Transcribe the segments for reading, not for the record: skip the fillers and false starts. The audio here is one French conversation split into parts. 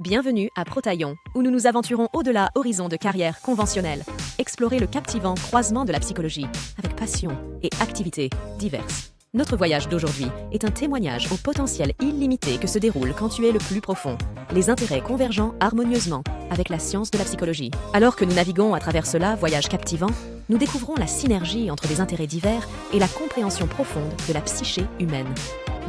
Bienvenue à Protaillon, où nous nous aventurons au-delà horizons de carrière conventionnelle. Explorer le captivant croisement de la psychologie, avec passion et activités diverses. Notre voyage d'aujourd'hui est un témoignage au potentiel illimité que se déroule quand tu es le plus profond. Les intérêts convergent harmonieusement avec la science de la psychologie. Alors que nous naviguons à travers cela, voyage captivant, nous découvrons la synergie entre des intérêts divers et la compréhension profonde de la psyché humaine.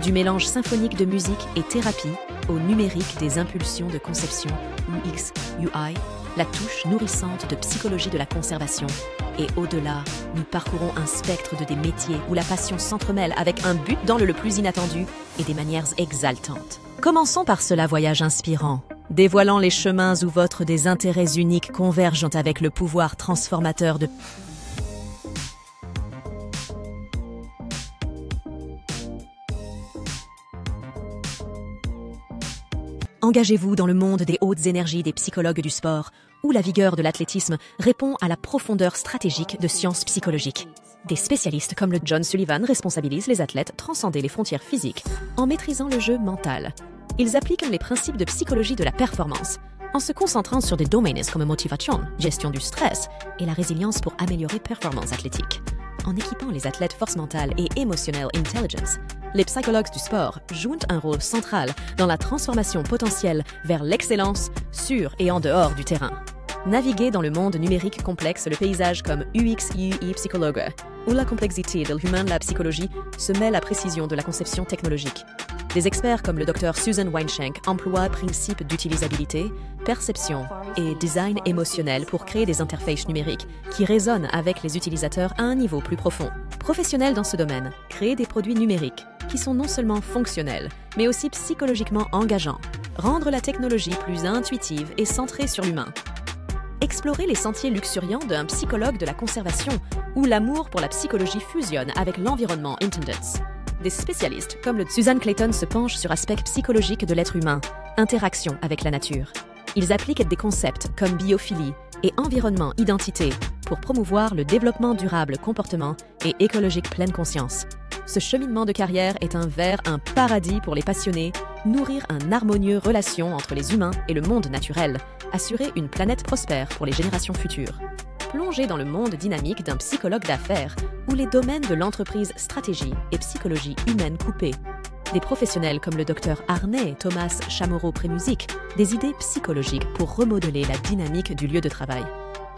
Du mélange symphonique de musique et thérapie au numérique des impulsions de conception, UX, UI, la touche nourrissante de psychologie de la conservation. Et au-delà, nous parcourons un spectre de des métiers où la passion s'entremêle avec un but dans le plus inattendu et des manières exaltantes. Commençons par cela voyage inspirant, dévoilant les chemins où votre des intérêts uniques convergent avec le pouvoir transformateur de... Engagez-vous dans le monde des hautes énergies des psychologues du sport, où la vigueur de l'athlétisme répond à la profondeur stratégique de sciences psychologiques. Des spécialistes comme le John Sullivan responsabilisent les athlètes transcender les frontières physiques en maîtrisant le jeu mental. Ils appliquent les principes de psychologie de la performance, en se concentrant sur des domaines comme motivation, gestion du stress et la résilience pour améliorer performance athlétique. En équipant les athlètes force mentale et emotional intelligence, les psychologues du sport jouent un rôle central dans la transformation potentielle vers l'excellence sur et en dehors du terrain. Naviguer dans le monde numérique complexe le paysage comme UX/UI psychologue, où la complexité de l'humain de la psychologie se mêle à la précision de la conception technologique. Des experts comme le Dr Susan Weinschenk emploient principes d'utilisabilité, perception et design émotionnel pour créer des interfaces numériques qui résonnent avec les utilisateurs à un niveau plus profond. Professionnels dans ce domaine, créer des produits numériques qui sont non seulement fonctionnels, mais aussi psychologiquement engageants. Rendre la technologie plus intuitive et centrée sur l'humain. Explorer les sentiers luxuriants d'un psychologue de la conservation, où l'amour pour la psychologie fusionne avec l'environnement intendance. Des spécialistes comme le Susan Clayton se penchent sur aspects psychologiques de l'être humain, interaction avec la nature. Ils appliquent des concepts comme biophilie et environnement identité pour promouvoir le développement durable comportement et écologique pleine conscience. Ce cheminement de carrière est un paradis pour les passionnés, nourrir un harmonieux relation entre les humains et le monde naturel, assurer une planète prospère pour les générations futures. Plonger dans le monde dynamique d'un psychologue d'affaires où les domaines de l'entreprise stratégie et psychologie humaine coupées. Des professionnels comme le Dr Arnay et Thomas Chamorro-Prémusic, des idées psychologiques pour remodeler la dynamique du lieu de travail.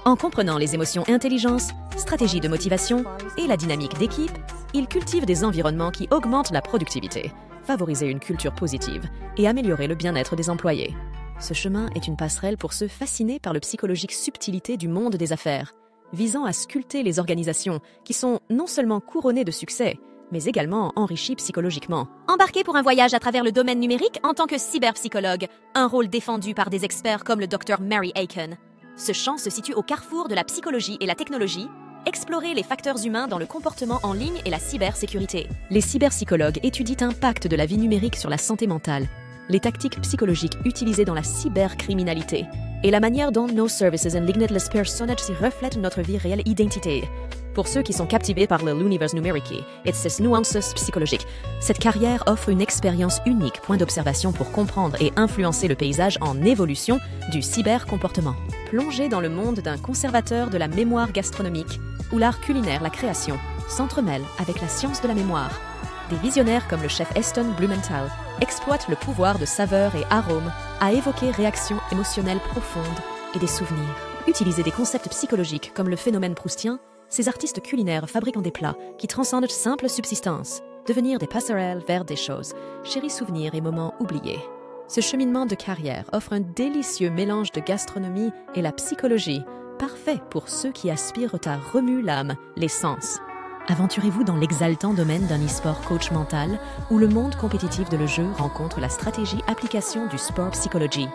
En comprenant les émotions intelligence, stratégie de motivation et la dynamique d'équipe, ils cultivent des environnements qui augmentent la productivité, favoriser une culture positive et améliorer le bien-être des employés. Ce chemin est une passerelle pour ceux fascinés par le psychologique subtilité du monde des affaires, visant à sculpter les organisations qui sont non seulement couronnées de succès, mais également enrichies psychologiquement. Embarquez pour un voyage à travers le domaine numérique en tant que cyberpsychologue, un rôle défendu par des experts comme le Dr Mary Aiken. Ce champ se situe au carrefour de la psychologie et la technologie. Explorer les facteurs humains dans le comportement en ligne et la cybersécurité. Les cyberpsychologues étudient l'impact de la vie numérique sur la santé mentale, les tactiques psychologiques utilisées dans la cybercriminalité et la manière dont nos services and limitless personas reflètent notre vie réelle identité. Pour ceux qui sont captivés par l'univers numérique et ses nuances psychologiques, cette carrière offre une expérience unique, point d'observation pour comprendre et influencer le paysage en évolution du cybercomportement. Plongez dans le monde d'un conservateur de la mémoire gastronomique, où l'art culinaire, la création, s'entremêle avec la science de la mémoire. Des visionnaires comme le chef Eston Blumenthal exploitent le pouvoir de saveurs et arômes à évoquer réactions émotionnelles profondes et des souvenirs. Utiliser des concepts psychologiques comme le phénomène proustien, ces artistes culinaires fabriquent des plats qui transcendent simple subsistance, devenir des passerelles vers des choses, chéris souvenirs et moments oubliés. Ce cheminement de carrière offre un délicieux mélange de gastronomie et la psychologie, parfait pour ceux qui aspirent à remuer l'âme, les sens. Aventurez-vous dans l'exaltant domaine d'un e-sport coach mental où le monde compétitif de le jeu rencontre la stratégie application du sport psychology.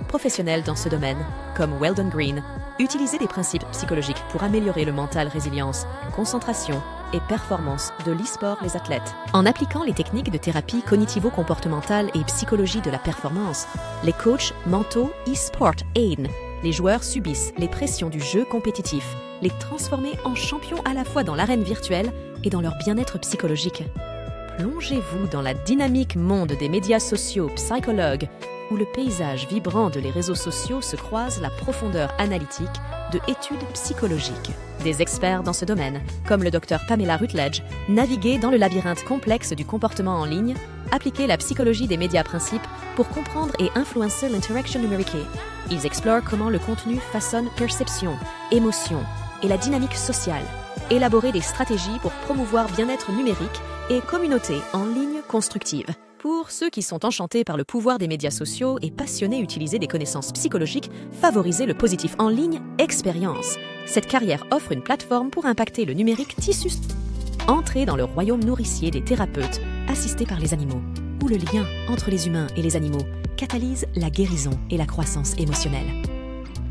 Professionnels dans ce domaine, comme Weldon Green, utilisez des principes psychologiques pour améliorer le mental résilience, concentration et performance de l'e-sport les athlètes. En appliquant les techniques de thérapie cognitivo-comportementale et psychologie de la performance, les coachs mentaux e-sport aident les joueurs subissent les pressions du jeu compétitif, les transformer en champions à la fois dans l'arène virtuelle et dans leur bien-être psychologique. Plongez-vous dans la dynamique monde des médias sociaux psychologues, où le paysage vibrant de les réseaux sociaux se croise la profondeur analytique de études psychologiques. Des experts dans ce domaine, comme le Dr Pamela Rutledge, naviguent dans le labyrinthe complexe du comportement en ligne, appliquer la psychologie des médias principes pour comprendre et influencer l'interaction numérique. Ils explorent comment le contenu façonne perception, émotion et la dynamique sociale, élaborer des stratégies pour promouvoir bien-être numérique et communauté en ligne constructive. Pour ceux qui sont enchantés par le pouvoir des médias sociaux et passionnés d'utiliser des connaissances psychologiques, favoriser le positif en ligne, expérience. Cette carrière offre une plateforme pour impacter le numérique tissu. Entrez dans le royaume nourricier des thérapeutes assistés par les animaux, où le lien entre les humains et les animaux catalyse la guérison et la croissance émotionnelle.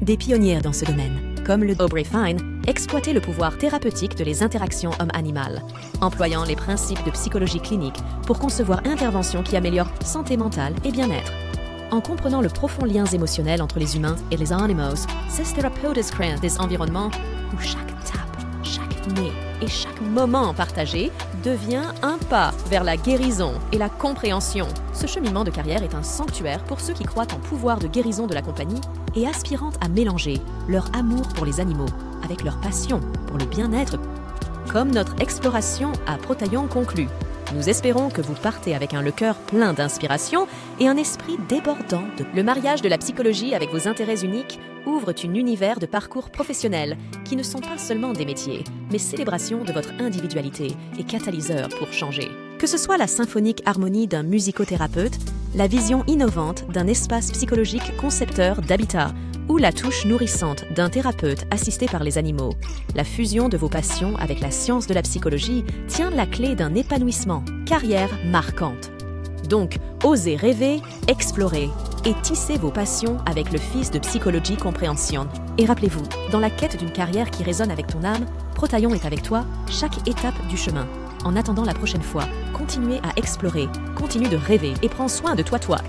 Des pionnières dans ce domaine, comme le Aubrey Fine, exploitaient le pouvoir thérapeutique de les interactions homme-animal, employant les principes de psychologie clinique pour concevoir une intervention qui améliore santé mentale et bien-être. En comprenant le profond lien émotionnel entre les humains et les animaux, ces thérapeutes créent des environnements où chaque tape, chaque nez et chaque moment partagé devient un pas vers la guérison et la compréhension. Ce cheminement de carrière est un sanctuaire pour ceux qui croient en pouvoir de guérison de la compagnie et aspirant à mélanger leur amour pour les animaux avec leur passion pour le bien-être. Comme notre exploration à Protaillon conclut, nous espérons que vous partez avec le cœur plein d'inspiration et un esprit débordant de... Le mariage de la psychologie avec vos intérêts uniques ouvre un univers de parcours professionnels qui ne sont pas seulement des métiers, mais célébration de votre individualité et catalyseur pour changer. Que ce soit la symphonique harmonie d'un musicothérapeute, la vision innovante d'un espace psychologique concepteur d'habitat ou la touche nourrissante d'un thérapeute assisté par les animaux, la fusion de vos passions avec la science de la psychologie tient la clé d'un épanouissement, carrière marquante. Donc, osez rêver, explorer et tisser vos passions avec le fils de Psychologie Compréhension. Et rappelez-vous, dans la quête d'une carrière qui résonne avec ton âme, Protaillon est avec toi chaque étape du chemin. En attendant la prochaine fois, continuez à explorer, continue de rêver et prends soin de toi.